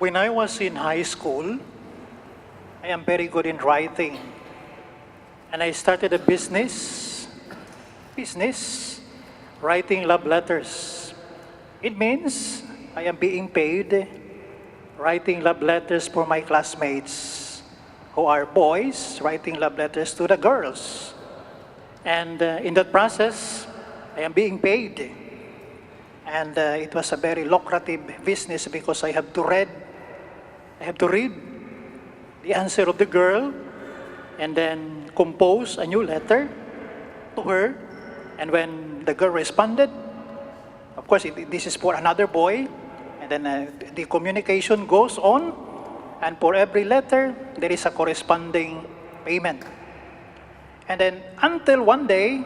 When I was in high school, I am very good in writing. And I started a business, writing love letters. It means I am being paid writing love letters for my classmates who are boys, writing love letters to the girls. And in that process, I am being paid. And it was a very lucrative business because I have to read the answer of the girl and then compose a new letter to her. And when the girl responded, of course, this is for another boy. And then the communication goes on. And for every letter, there is a corresponding payment. And then until one day,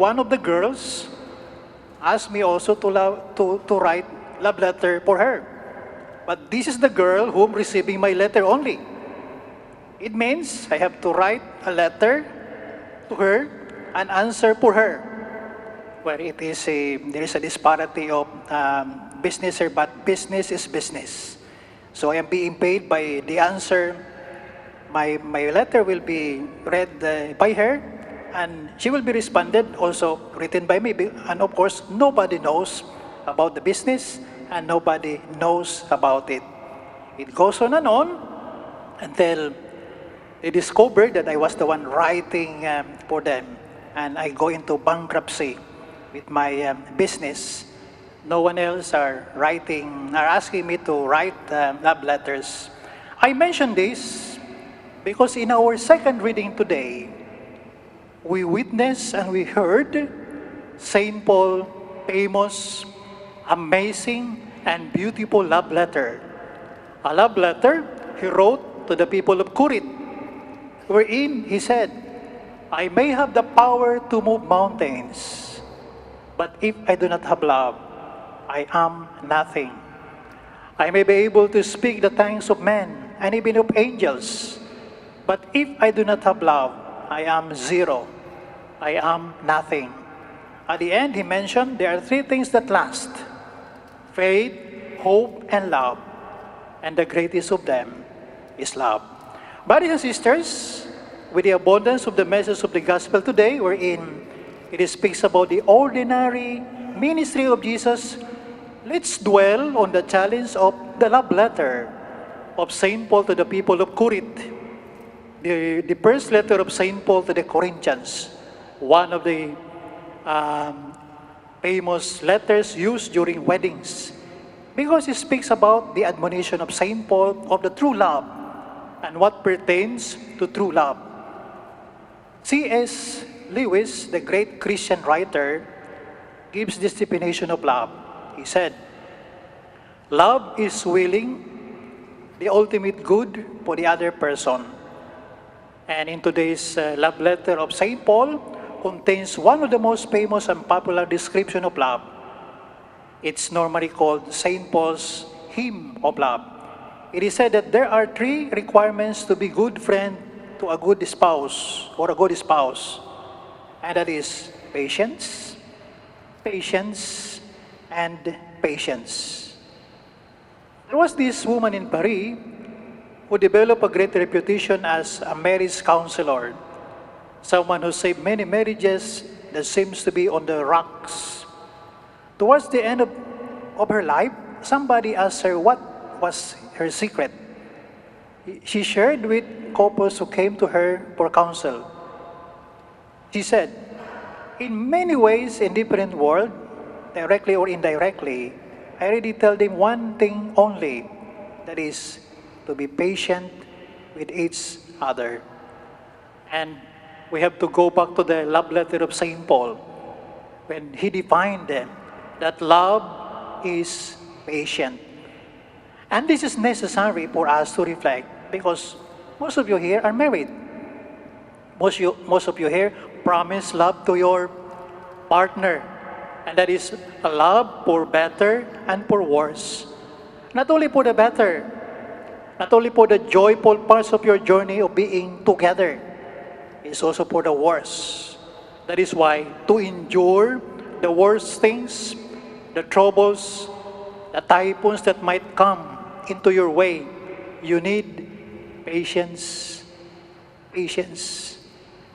one of the girls asked me also to write love letter for her. But this is the girl whom receiving my letter only. It means I have to write a letter to her and answer for her. Well, there is a disparity of business here, but business is business. So I am being paid by the answer. My letter will be read by her, and she will be responded also written by me. And of course, nobody knows about the business, and nobody knows about it. It goes on and on until they discovered that I was the one writing for them, and I go into bankruptcy with my business. No one else are asking me to write love letters. I mention this because in our second reading today, we witnessed and we heard St. Paul famous, amazing, and beautiful love letter. A love letter he wrote to the people of Corinth, wherein he said, I may have the power to move mountains, but if I do not have love, I am nothing. I may be able to speak the tongues of men and even of angels, but if I do not have love, I am zero. I am nothing. At the end, he mentioned there are three things that last: faith, hope, and love. And the greatest of them is love. Brothers and sisters, with the abundance of the message of the gospel today, wherein it speaks about the ordinary ministry of Jesus, let's dwell on the challenge of the love letter of St. Paul to the people of Corinth. The first letter of St. Paul to the Corinthians, one of the famous letters used during weddings, because it speaks about the admonition of St. Paul of the true love and what pertains to true love. C.S. Lewis, the great Christian writer, gives this definition of love. He said, love is willing the ultimate good for the other person. And in today's love letter of St. Paul contains one of the most famous and popular description of love. It's normally called St. Paul's hymn of love. It is said that there are three requirements to be good friend to a good spouse or a good spouse. And that is patience, patience, and patience. There was this woman in Paris who developed a great reputation as a marriage counselor, someone who saved many marriages that seems to be on the rocks. Towards the end of her life, somebody asked her what was her secret. She shared with couples who came to her for counsel. She said, in many ways in different world, directly or indirectly, I already tell them one thing only, that is to be patient with each other. And we have to go back to the love letter of St. Paul when he defined them, that love is patient. And this is necessary for us to reflect because most of you here are married. Most of you here promise love to your partner. And that is a love for better and for worse. Not only for the better, not only for the joyful parts of your journey of being together, it's also for the worse. That is why to endure the worst things, the troubles, the typhoons that might come into your way, you need patience, patience,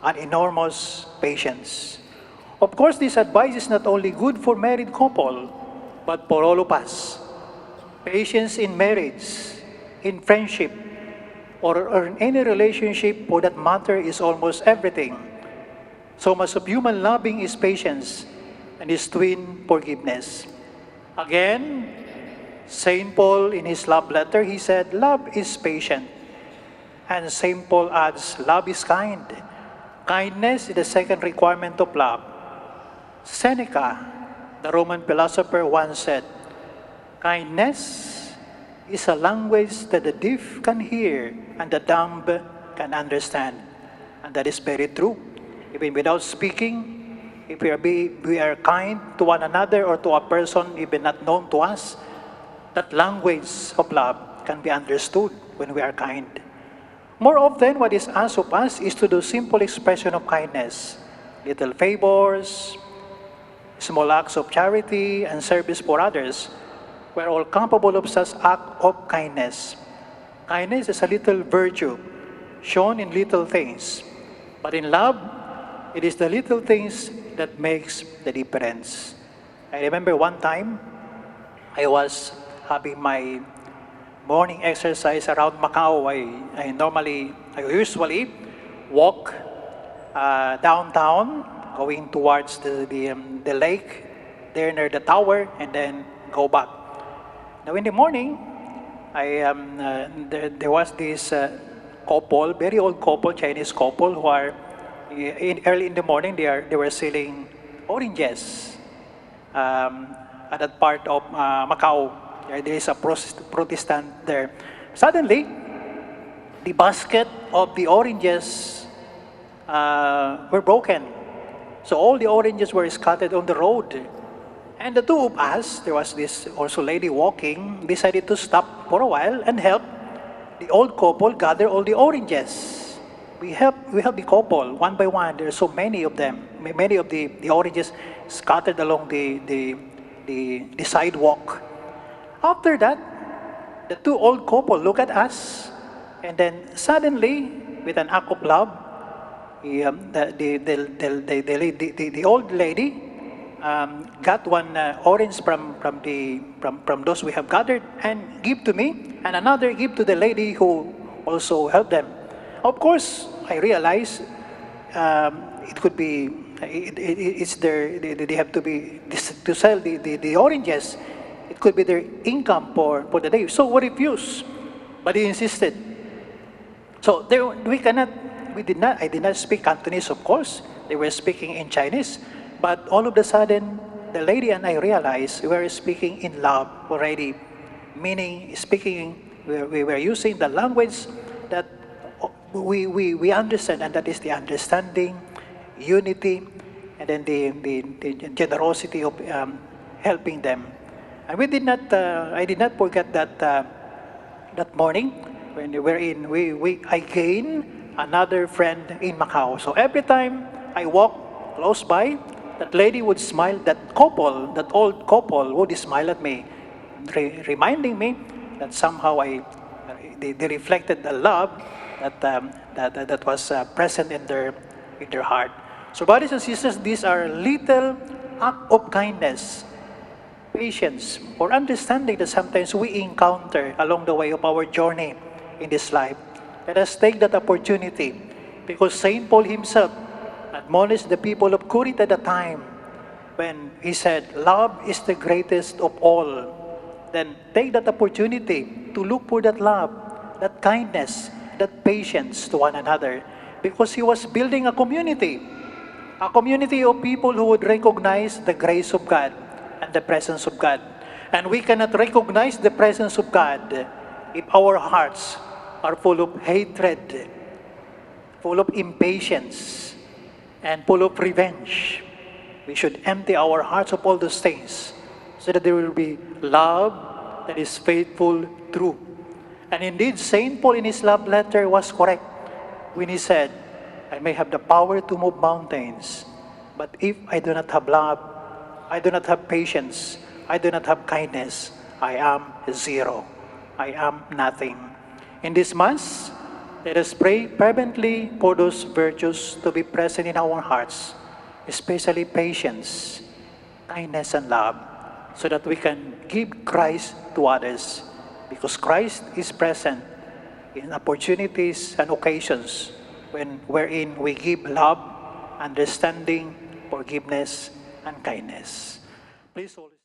an enormous patience. Of course, this advice is not only good for married couple, but for all of us. Patience in marriage, in friendship, or in any relationship for that matter is almost everything. So much of human loving is patience and is twin forgiveness. Again, St. Paul in his love letter, he said, love is patient. And St. Paul adds, love is kind. Kindness is the second requirement of love. Seneca, the Roman philosopher, once said, kindness is a language that the deaf can hear and the dumb can understand. And that is very true. Even without speaking, if we are kind to one another or to a person even not known to us, that language of love can be understood when we are kind. More often, what is asked of us is to do simple expression of kindness, little favors, small acts of charity, and service for others. We're all capable of such act of kindness. Kindness is a little virtue shown in little things. But in love, it is the little things that makes the difference. I remember one time, I was having my morning exercise around Macau. I usually walk downtown, going towards the lake, there near the tower, and then go back. Now in the morning, there was this couple, very old couple, Chinese couple, who are early in the morning. They were selling oranges at that part of Macau. There is a Protestant there. Suddenly, the basket of the oranges were broken. So all the oranges were scattered on the road. And the two of us, there was this also lady walking, decided to stop for a while and help the old couple gather all the oranges. We help the couple one by one. There are so many of them. Many of the oranges scattered along the sidewalk. After that, the two old couple look at us, and then suddenly, with an act of love, the old lady got one orange from those we have gathered and give to me, and another give to the lady who also helped them. Of course, I realize it could be it's they have to sell the oranges. It could be their income for the day. So we refused, but he insisted. So I did not speak Cantonese, of course. They were speaking in Chinese. But all of a sudden, the lady and I realized we were speaking in love already. Meaning, we were using the language that we understand, and that is the understanding, unity, and then the generosity of helping them. And I did not forget that morning when I gained another friend in Macau. So every time I walk close by, that lady would smile, that old couple would smile at me, reminding me that somehow they reflected the love that was present in their heart. So brothers and sisters, these are little acts of kindness, patience, or understanding that sometimes we encounter along the way of our journey in this life. Let us take that opportunity, because St. Paul himself admonished the people of Corinth at the time when he said, love is the greatest of all. Then take that opportunity to look for that love, that kindness, that patience to one another, because he was building a community of people who would recognize the grace of God and the presence of God. And we cannot recognize the presence of God if our hearts are full of hatred, full of impatience, and full of revenge. We should empty our hearts of all those things so that there will be love that is faithful, true. And indeed, St. Paul in his love letter was correct when he said, I may have the power to move mountains, but if I do not have love, I do not have patience, I do not have kindness, I am zero. I am nothing. In this Mass, let us pray fervently for those virtues to be present in our hearts, especially patience, kindness, and love, so that we can give Christ to others, because Christ is present in opportunities and occasions wherein we give love, understanding, forgiveness, and kindness. Please, Holy